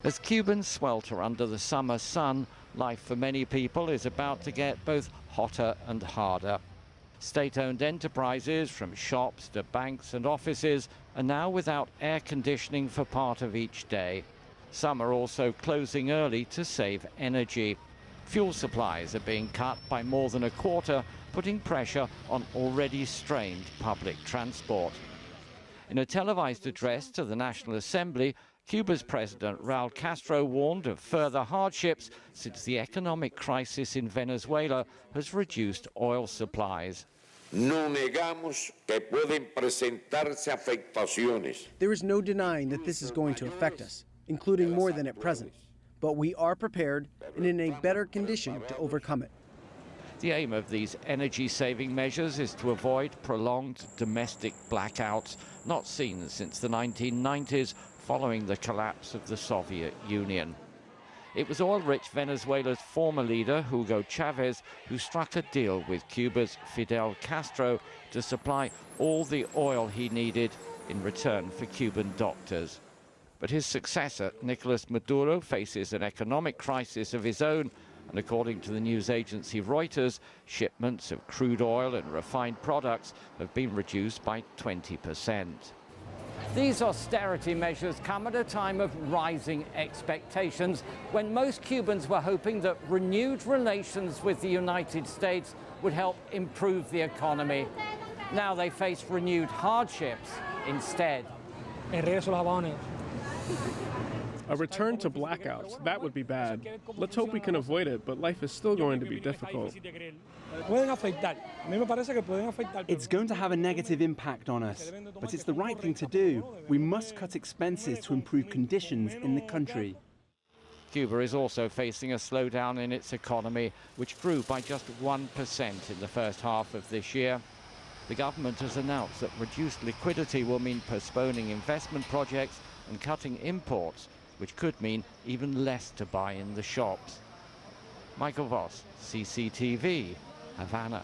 As Cubans swelter under the summer sun, life for many people is about to get both hotter and harder. State-owned enterprises, from shops to banks and offices, are now without air conditioning for part of each day. Some are also closing early to save energy. Fuel supplies are being cut by more than a quarter, putting pressure on already strained public transport. In a televised address to the National Assembly, Cuba's President Raul Castro warned of further hardships since the economic crisis in Venezuela has reduced oil supplies. No negamos que pueden presentarse afectaciones. There is no denying that this is going to affect us, including more than at present. But we are prepared and in a better condition to overcome it. The aim of these energy-saving measures is to avoid prolonged domestic blackouts, not seen since the 1990s following the collapse of the Soviet Union. It was oil-rich Venezuela's former leader, Hugo Chavez, who struck a deal with Cuba's Fidel Castro to supply all the oil he needed in return for Cuban doctors. But his successor, Nicolas Maduro, faces an economic crisis of his own, and according to the news agency Reuters, shipments of crude oil and refined products have been reduced by 20%. These austerity measures come at a time of rising expectations, when most Cubans were hoping that renewed relations with the United States would help improve the economy. Now they face renewed hardships instead. A return to blackouts, that would be bad. Let's hope we can avoid it, but life is still going to be difficult. It's going to have a negative impact on us, but it's the right thing to do. We must cut expenses to improve conditions in the country. Cuba is also facing a slowdown in its economy, which grew by just 1% in the first half of this year. The government has announced that reduced liquidity will mean postponing investment projects and cutting imports, which could mean even less to buy in the shops. Michael Voss, CCTV, Havana.